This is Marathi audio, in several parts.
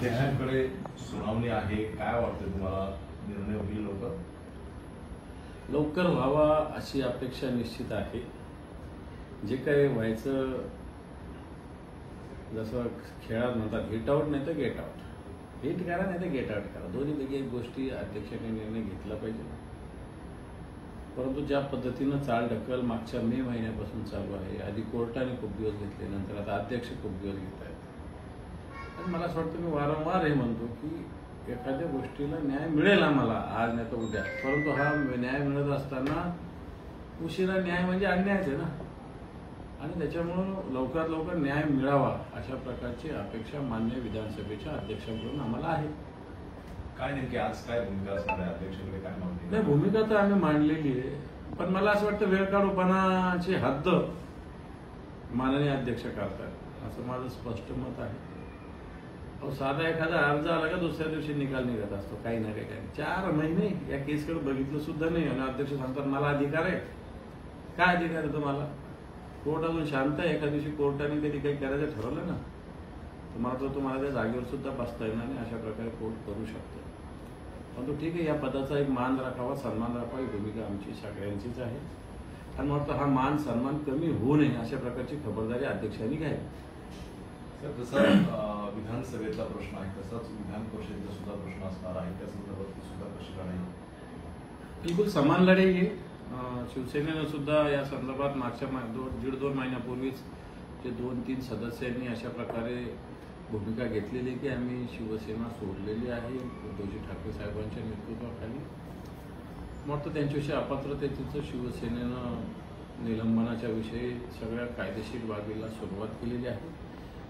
अध्यक्षांकडे सुनावणी आहे, काय वाटतं तुम्हाला? निर्णय होईल लवकर व्हावा अशी अपेक्षा निश्चित आहे. जे काही व्हायचं, जसं खेळात म्हणतात हिट आउट नाही तर गेट आउट, हिट करा नाही तर गेट आउट करा, दोन्हीपैकी एक गोष्टी अध्यक्षांनी निर्णय घेतला पाहिजे. परंतु ज्या पद्धतीनं चाल ढकल मागच्या मे महिन्यापासून चालू आहे, आधी कोर्टाने खूप दिवस घेतले, नंतर आता अध्यक्ष खूप दिवस घेत आहेत. आणि मला असं वाटतं, मी वारंवार हे म्हणतो की एखाद्या गोष्टीला न्याय मिळेल आम्हाला आज नाही तर उद्या, परंतु हा न्याय मिळत असताना उशिरा न्याय म्हणजे अन्यायच आहे ना. आणि त्याच्यामुळं लवकरात लवकर न्याय मिळावा अशा प्रकारची अपेक्षा माननीय विधानसभेच्या अध्यक्षांकडून आम्हाला आहे. काय नेमकी आज काय भूमिका असणार आहे? अध्यक्षांकडे काय मागणी? नाही, भूमिका तर आम्ही मांडलेली आहे, पण मला असं वाटतं वेळ काढूपणाची हद्द माननीय अध्यक्ष करतात असं माझं स्पष्ट मत आहे. साधा एखादा अर्ज आला का दुसऱ्या दिवशी निकाल निघत असतो, काही ना काही. 4 महिने या केसकडे बघितलं सुद्धा नाही आणि अध्यक्ष सांगतात मला अधिकार आहे. काय अधिकार आहे तुम्हाला? कोर्ट अजून शांत आहे. एका दिवशी कोर्टाने कधी काही करायचं ठरवलं ना, तुम्हाला त्या जागेवर सुद्धा बसता येणार नाही. अशा प्रकारे कोर्ट करू शकतो. परंतु ठीक आहे, या पदाचा एक मान राखावा, सन्मान राखावा, ही भूमिका आमची सगळ्यांचीच आहे. आणि मला वाटतं हा मान सन्मान कमी होऊ नये अशा प्रकारची खबरदारी अध्यक्षांनी घ्यावी. सर, जसा विधानसभेचा प्रश्न आहे तसाच विधान परिषदेचा सुद्धा प्रश्न असणार आहे, त्या संदर्भात सुद्धा कशी लढाई? बिलकुल समान लढाई आहे. शिवसेनेनं सुद्धा या संदर्भात मागच्या 1.5-2 महिन्यापूर्वीच जे 2-3 सदस्यांनी अशा प्रकारे भूमिका घेतलेली की आम्ही शिवसेना सोडलेली आहे उद्धवजी ठाकरे साहेबांच्या नेतृत्वाखाली. मग त्यांच्याविषयी अपात्रतेचं शिवसेनेनं निलंबनाच्या विषयी सगळ्या कायदेशीर बाबीला सुरुवात केलेली आहे.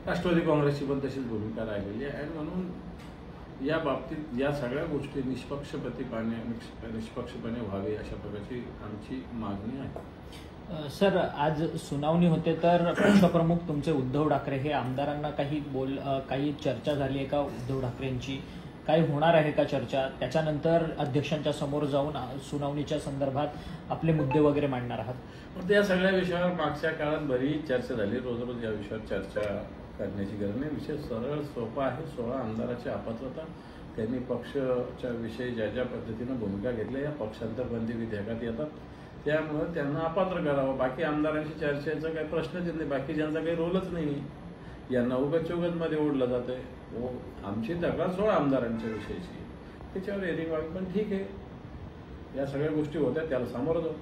राष्ट्रवादी काँग्रेसची पण तशीच भूमिका राहिलेली आहे. आणि म्हणून या बाबतीत या सगळ्या गोष्टी निष्पक्षपणे व्हावे अशा प्रकारची आमची मागणी आहे. सर, आज सुनावणी होते तर पक्षप्रमुख तुमचे उद्धव ठाकरे हे आमदारांना काही चर्चा झाली आहे का? उद्धव ठाकरेंची काही होणार आहे का चर्चा? त्याच्यानंतर अध्यक्षांच्या समोर जाऊन सुनावणीच्या संदर्भात आपले मुद्दे वगैरे मांडणार आहात? पण या सगळ्या विषयावर मागच्या काळात बरीच चर्चा झाली. रोज रोज या विषयावर चर्चा करण्याची गरज नाही. विषय सरळ सोपा आहे. 16 आमदाराची अपात्रता, त्यांनी पक्षाच्या विषयी ज्या ज्या पद्धतीनं भूमिका घेतल्या या पक्षांतरबंदी विधेयकात येतात, त्यामुळे त्यांना अपात्र करावं. बाकी आमदारांशी चर्चेचा काही प्रश्नच येत नाही. बाकीच्यांचा काही रोलच नाही. यांना उगत मध्ये ओढलं जातंय. आमची तक्रार 16 आमदारांच्या विषयीची, त्याच्यावर हेरिंग व्हावी. पण ठीक आहे, या सगळ्या गोष्टी होत्या, त्याला सामोरं जाऊ.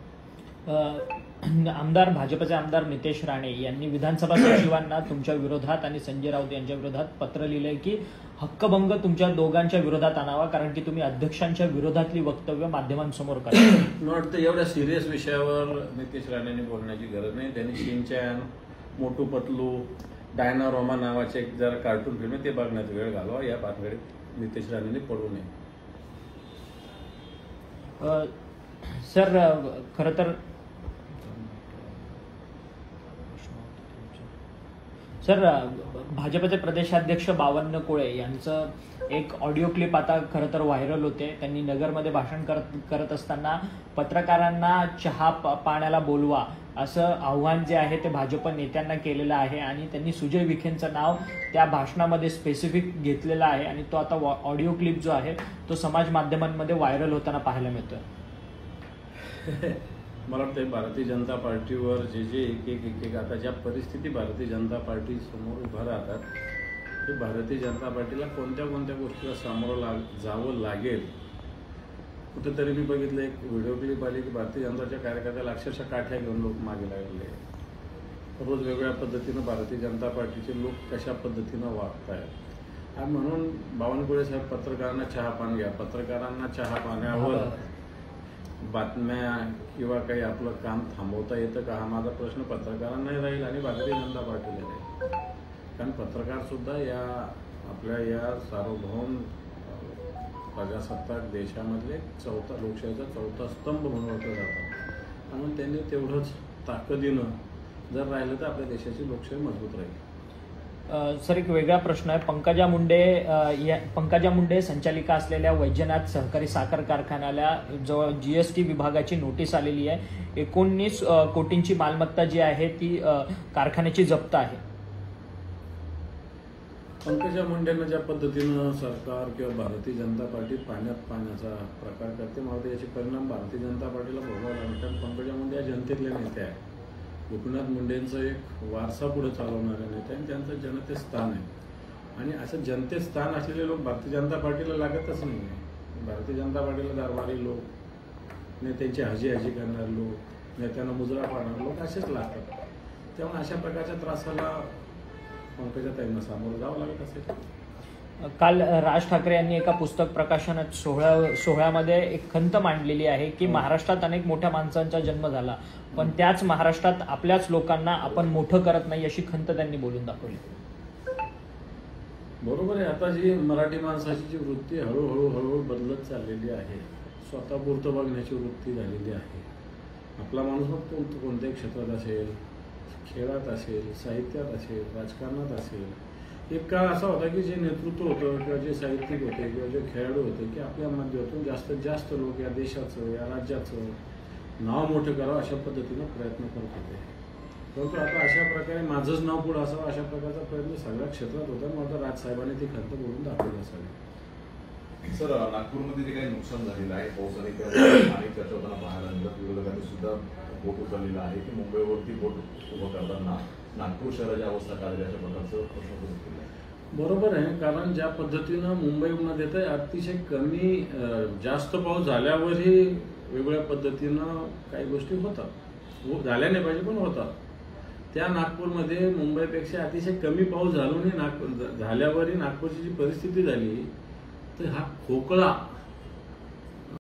भाजपचे आमदार नितेश राणे यांनी विधानसभा सचिवांना तुमच्या विरोधात आणि संजय राऊत यांच्या विरोधात पत्र लिहिलंय की हक्कभंग तुमच्या दोघांच्या विरोधात आणावा, कारण की तुम्ही अध्यक्षांच्या विरोधातली वक्तव्य माध्यमांसमोर करा. मला वाटतं एवढ्या सिरियस विषयावर नितेश राणेंनी बोलण्याची गरज नाही. त्यांनी शिनचॅन, मोटू पतलू, डायना रोमा नावाचे एक जरा कार्टून फिल्म ते बघण्यात वेळ घालवा. या भानगडीत नितेश राणेंनी पडू नये. सर, खरं तर भाजपचे प्रदेशाध्यक्ष बावन्न कोळे यांचं एक ऑडिओ क्लिप आता खरं तर व्हायरल होते. त्यांनी नगरमध्ये भाषण करत असताना पत्रकारांना चहा पाण्याला बोलवा असं आव्हान जे आहे ते भाजप नेत्यांना केलेलं आहे. आणि त्यांनी सुजय विखेंचं नाव त्या भाषणामध्ये स्पेसिफिक घेतलेलं आहे. आणि तो आता ऑडिओ क्लिप जो आहे तो समाज माध्यमांमध्ये व्हायरल होताना पाहायला मिळतोय. मला वाटतं भारतीय जनता पार्टीवर जे एक आता ज्या परिस्थिती भारतीय जनता पार्टी समोर उभं राहतात, ते भारतीय जनता पार्टीला कोणत्या गोष्टीला सामोरं जावं लागेल. कुठेतरी मी बघितलं, एक व्हिडिओ क्लिप आली की भारतीय जनताच्या कार्यकर्त्याला अक्षरशः काठ्या घेऊन लोक मागे लागले. रोज वेगवेगळ्या पद्धतीनं भारतीय जनता पार्टीचे लोक कशा पद्धतीनं वागत आहेत. आणि म्हणून बावनकुळे साहेब पत्रकारांना चहा पान घ्या, पत्रकारांना चहा पाण्यावर बातम्या किंवा काही आपलं काम थांबवता येतं का, हा माझा प्रश्न पत्रकारांनाही राहील आणि भारतीय जनता पार्टीला राहील. कारण पत्रकार सुद्धा या आपल्या या सार्वभौम प्रजासत्ताक देशामधले लोकशाहीचा चौथा स्तंभ म्हणून ओळखलं जातं. म्हणून त्यांनी तेवढंच ताकदीनं जर राहिलं तर आपल्या देशाची लोकशाही मजबूत राहील. सर, एक वेगळा प्रश्न आहे. पंकजा मुंडे संचालिका असलेल्या वैजनाथ सहकारी साखर कारखान्याला जवळ GST विभागाची नोटीस आलेली आहे. 19 कोटींची मालमत्ता जी आहे ती कारखान्याची जप्त आहे. पंकजा मुंडेंना ज्या पद्धतीनं सरकार किंवा भारतीय जनता पार्टी पाण्याचा प्रकार करते, मला तर याचे परिणाम भारतीय जनता पार्टीला भोगावे लागतात. कारण पंकजा मुंडे या जनतेतले नेते आहे. गोपीनाथ मुंडेंचं एक वारसा पुढे चालवणारे नेते आणि त्यांचं जनतेत स्थान आहे. आणि असं जनतेत स्थान असलेले लोक भारतीय जनता पार्टीला लागतच नाही. भारतीय जनता पार्टीला दरबारी लोक, नेत्यांची हजी करणारे लोक, नेत्यांना मुजरा पाडणारे लोक असेच लागतात. त्यामुळे अशा प्रकारच्या त्रासाला पंकजाताईंना सामोरं जावं लागत असेल. काल राज ठाकरे यांनी एका पुस्तक प्रकाशनात सोहळ्यामध्ये एक खंत मांडलेली आहे की महाराष्ट्रात अनेक मोठ्या माणसांचा जन्म झाला, पण त्याच महाराष्ट्रात आपल्याच लोकांना आपण मोठं करत नाही, अशी खंत त्यांनी बोलून दाखवली. बरोबर आहे. आता जी मराठी माणसाची जी वृत्ती हळूहळू बदलत चाललेली आहे, स्वतःपुरतं बघण्याची वृत्ती झालेली आहे. आपला माणूस मग कोणत्याही क्षेत्रात असेल, खेळात असेल, साहित्यात असेल, राजकारणात असेल. एक काळ असा होता की जे नेतृत्व होतं किंवा जे साहित्यिक होते किंवा जे खेळाडू होते की आपल्या माध्यमातून जास्तीत जास्त लोक या देशाचं, या राज्याचं नाव मोठं करावं अशा पद्धतीनं प्रयत्न करत होते. परंतु आता अशा प्रकारे माझंच नाव पुढं असावं अशा प्रकारचा प्रयत्न सगळ्या क्षेत्रात होता. मग आता राजसाहेबांनी ती खंत बोलून दाखवली असावी. सर, नागपूरमध्ये जे काही नुकसान झालेलं आहे पावसाने आणि चर्चा होताना पाहायला मिळत, विरोधकांनी सुद्धा बोट उचललेला आहे की मुंबईवरती बोट उभं करताना नागपूर शहराची अवस्था काय अशा प्रकारचं प्रश्न उपस्थित केला आहे. बरोबर आहे. कारण ज्या पद्धतीनं मुंबईमध्ये तर अतिशय कमी जास्त पाऊस झाल्यावरही वेगवेगळ्या पद्धतीनं काही गोष्टी होतात, झाल्या नाही पाहिजे पण होतात. त्या नागपूरमध्ये मुंबईपेक्षा अतिशय कमी पाऊस झाल्यावरही नागपूरची जी परिस्थिती झाली तर हा खोकला